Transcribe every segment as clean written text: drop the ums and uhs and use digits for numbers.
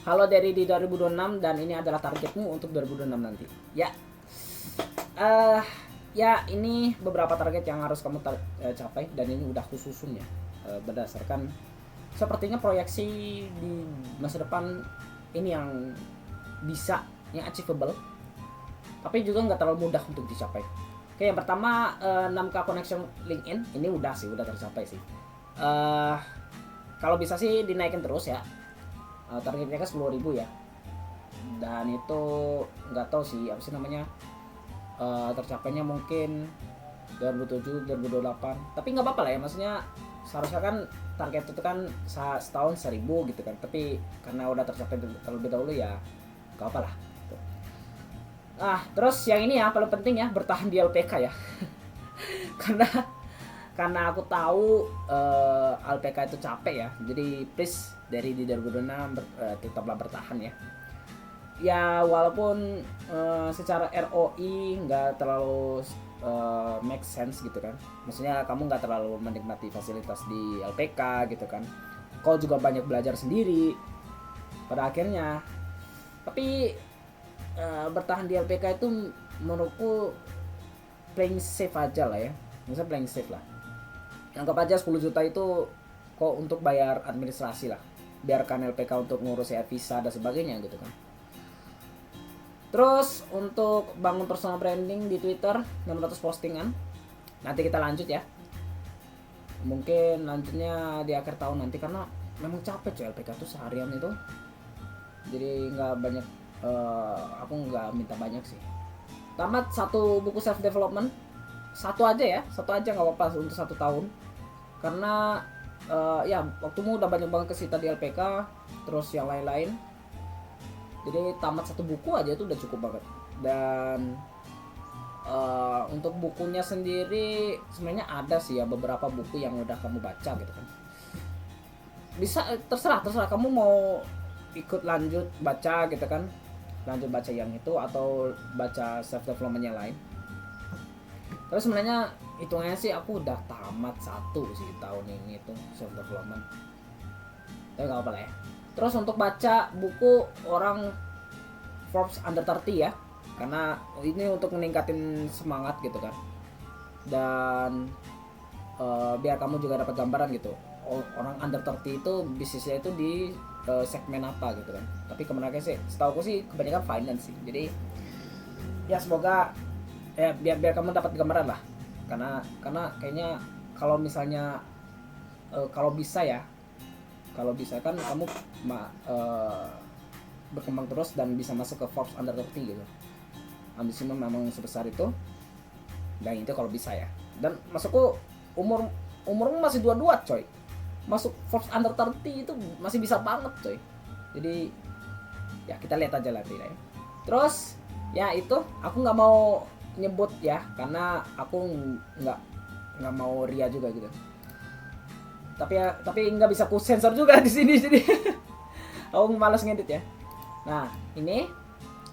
Halo dari di 2026 dan ini adalah targetmu untuk 2026 nanti. Ya. eh Ya, ini beberapa target yang harus kamu capai dan ini udah khususun ya. Berdasarkan sepertinya proyeksi di masa depan ini yang bisa, yang achievable, tapi juga nggak terlalu mudah untuk dicapai. Oke, yang pertama 6K connection LinkedIn ini udah sih, udah tercapai sih. eh Kalau bisa sih dinaikin terus ya. Targetnya kan 10.000 ya, dan itu nggak tahu sih apa sih namanya, tercapainya mungkin 2007 2028, tapi nggak apa-apa lah ya, maksudnya seharusnya kan target itu kan setahun 1.000 gitu kan, tapi karena udah tercapai terlebih dahulu ya nggak apa lah gitu. Terus yang ini ya paling penting ya, bertahan di LPK ya. karena karena aku tahu LPK itu capek ya, jadi please dari di 2026 tetaplah bertahan ya. Ya walaupun secara ROI nggak terlalu make sense gitu kan, maksudnya kamu nggak terlalu menikmati fasilitas di LPK gitu kan, kau juga banyak belajar sendiri pada akhirnya, tapi bertahan di LPK itu menurutku playing safe aja lah ya, misalnya playing safe lah, anggap aja 10 juta itu kok untuk bayar administrasi lah, biarkan LPK untuk ngurus ya visa dan sebagainya gitu kan. Terus untuk bangun personal branding di Twitter 600 postingan. Nanti kita lanjut ya. Mungkin lanjutnya di akhir tahun nanti, karena memang capek cuy LPK tuh seharian itu. Jadi nggak banyak, aku nggak minta banyak sih. Tamat satu buku self development, satu aja ya, satu aja nggak apa-apa untuk 1 tahun. Karena ya waktumu udah banyak banget kesita di LPK, terus yang lain-lain. Jadi tamat satu buku aja itu udah cukup banget. Dan untuk bukunya sendiri sebenarnya ada sih ya beberapa buku yang udah kamu baca gitu kan. Bisa terserah kamu mau ikut lanjut baca gitu kan, lanjut baca yang itu atau baca self development yang lain. Terus sebenarnya hitungannya sih aku udah tamat satu sih tahun ini tuh self development, tapi nggak apa lah ya. Terus untuk baca buku orang Forbes Under 30 ya, karena ini untuk meningkatin semangat gitu kan, dan biar kamu juga dapat gambaran gitu orang under 30 itu bisnisnya itu di segmen apa gitu kan. Tapi kebanyakan sih setahu aku sih kebanyakan finance sih, jadi ya semoga ya biar kamu dapat gambaran lah, karena kayaknya kalau misalnya kalau bisa ya, kalau bisa kan kamu berkembang terus dan bisa masuk ke Forbes Under 30 gitu. Ambisimu memang sebesar itu, dan itu kalau bisa ya. Dan masukku umurmu masih 22 coy, masuk Forbes Under 30 itu masih bisa banget coy. Jadi ya kita lihat aja nanti lah ya. Terus ya itu aku nggak mau nyebut ya, karena aku nggak mau ria juga gitu. Tapi nggak bisa ku sensor juga di sini, jadi aku malas ngedit ya. Nah ini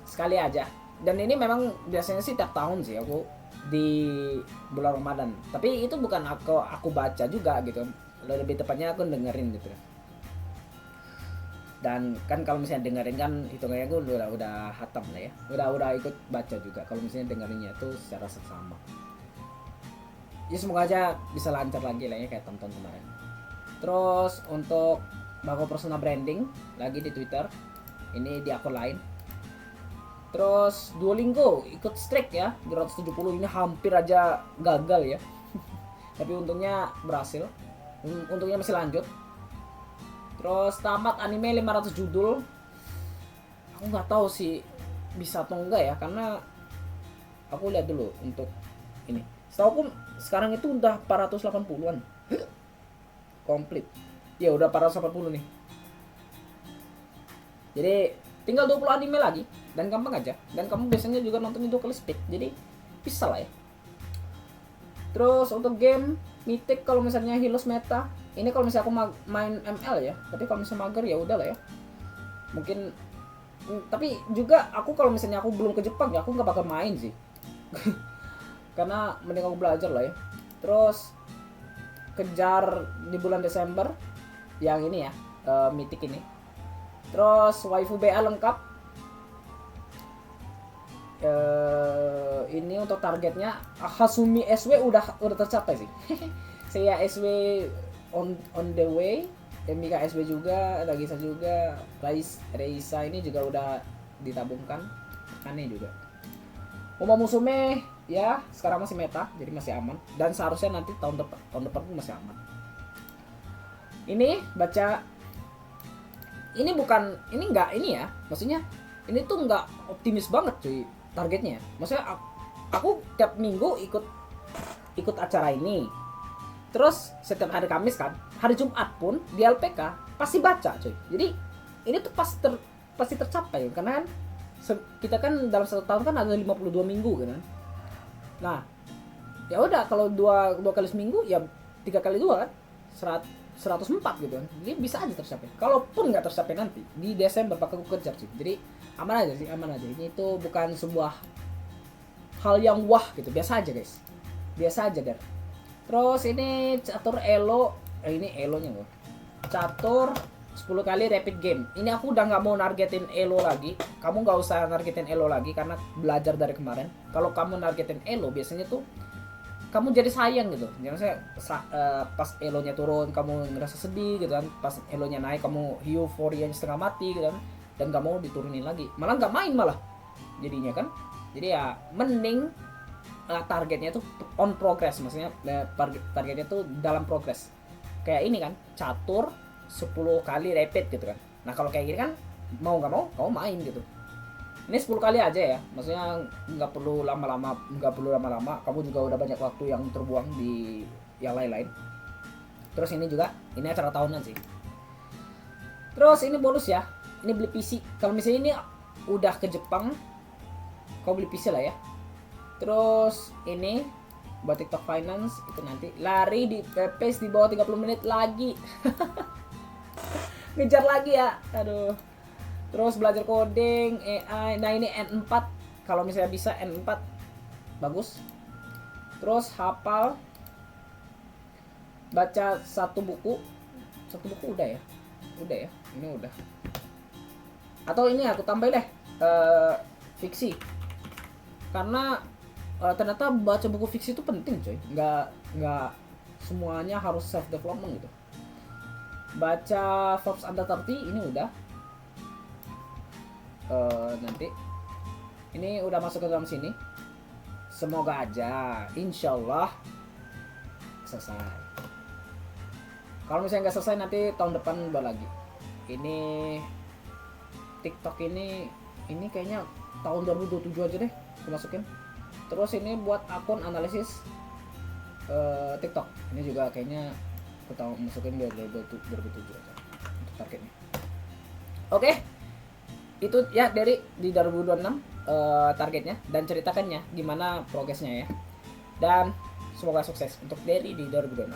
sekali aja, dan ini memang biasanya sih tiap tahun sih aku di bulan Ramadan, tapi itu bukan aku baca juga gitu, lebih tepatnya aku dengerin gitu. Dan kan kalau misalnya dengerin kan hitungannya aku udah hatam lah ya, udah ikut baca juga kalau misalnya dengerinnya itu secara seksama. Ya semoga aja bisa lancar lagi lah ya kayak tonton kemarin. Terus untuk bangun personal branding lagi di Twitter, ini di akun lain. Terus Duolingo ikut strike ya 270, ini hampir aja gagal ya. Tapi untungnya berhasil, untungnya masih lanjut. Terus tamat anime 500 judul, aku nggak tahu sih bisa atau enggak ya, karena aku lihat dulu untuk ini. Setahu aku sekarang itu udah 480-an komplit. Ya udah 480 nih. Jadi tinggal 20 anime lagi dan gampang aja. Dan kamu biasanya juga nonton itu kali speed, jadi bisa lah ya. Terus untuk game Mythic kalau misalnya Heroes meta, ini kalau misalnya aku main ML ya. Tapi kalau misalnya mager ya udah lah ya. Mungkin tapi juga aku kalau misalnya aku belum ke Jepang ya aku nggak bakal main sih. Karena mending aku belajar lah ya. Terus kejar di bulan Desember yang ini ya, Mythic ini. Terus waifu BA lengkap. Ini untuk targetnya Hasumi SW udah tercapai sih. Saya SW on the way. Mika SW juga, Nagisa juga, Reisa ini juga udah ditabungkan. Aneh juga. Uma Musume ya sekarang masih meta, jadi masih aman. Dan seharusnya nanti tahun depan pun masih aman. Ini baca, ini bukan, ini enggak ini ya, maksudnya ini tuh enggak optimis banget cuy targetnya. Maksudnya aku tiap minggu ikut acara ini. Terus setiap hari Kamis kan, hari Jumat pun di LPK pasti baca cuy. Jadi ini tuh pasti tercapai karena kan kita kan dalam 1 tahun kan ada 52 minggu kan. Nah, ya udah kalau dua kali seminggu ya 3 kali 2 kan 104 gitu kan. Jadi bisa aja tercapai. Kalaupun nggak tercapai nanti di Desember bakal aku kejar sih. Jadi aman aja sih, aman aja. Ini itu bukan sebuah hal yang wah gitu. Biasa aja guys. Biasa aja der. Terus ini catur elo, ini elonya loh. Catur 10 kali rapid game. Ini aku udah nggak mau nargetin elo lagi. Kamu nggak usah nargetin elo lagi karena belajar dari kemarin. Kalau kamu nargetin elo biasanya tuh kamu jadi sayang gitu. Jangan saya pas elonya turun kamu ngerasa sedih gitu kan. Pas elonya naik kamu euforia setengah mati gitu kan. Dan nggak mau diturunin lagi. Malah nggak main malah. Jadinya kan. Jadi ya mending targetnya tuh on progress, maksudnya targetnya tuh dalam progress. Kayak ini kan, catur 10 kali repeat gitu kan. Nah kalau kayak gini kan mau nggak mau kamu main gitu. Ini 10 kali aja ya, maksudnya nggak perlu lama-lama, kamu juga udah banyak waktu yang terbuang di yang lain-lain. Terus ini juga, ini acara tahunan sih. Terus ini bonus ya, ini beli PC. Kalau misalnya ini udah ke Jepang, kau beli PC lah ya. Terus ini buat TikTok Finance itu nanti lari di pace di bawah 30 menit lagi. Ngejar lagi ya. Aduh. Terus belajar coding, AI. Nah, ini N4. Kalau misalnya bisa N4 bagus. Terus hafal baca 1 buku. 1 buku udah ya. Udah ya. Ini udah. Atau ini aku tambahin deh fiksi. Karena ternyata baca buku fiksi itu penting coy, nggak semuanya harus self development gitu. Baca Forbes Under 30 ini udah nanti ini udah masuk ke dalam sini. Semoga aja insyaallah selesai. Kalau misalnya nggak selesai nanti tahun depan baru lagi. Ini TikTok ini kayaknya tahun 2027 aja deh aku masukin. Terus ini buat akun analisis TikTok. Ini juga kayaknya aku tahu masukin biar 2007 aja untuk targetnya. Oke. Itu ya dari di 2026 targetnya dan ceritakannya gimana progresnya ya. Dan semoga sukses untuk Derry di 2026.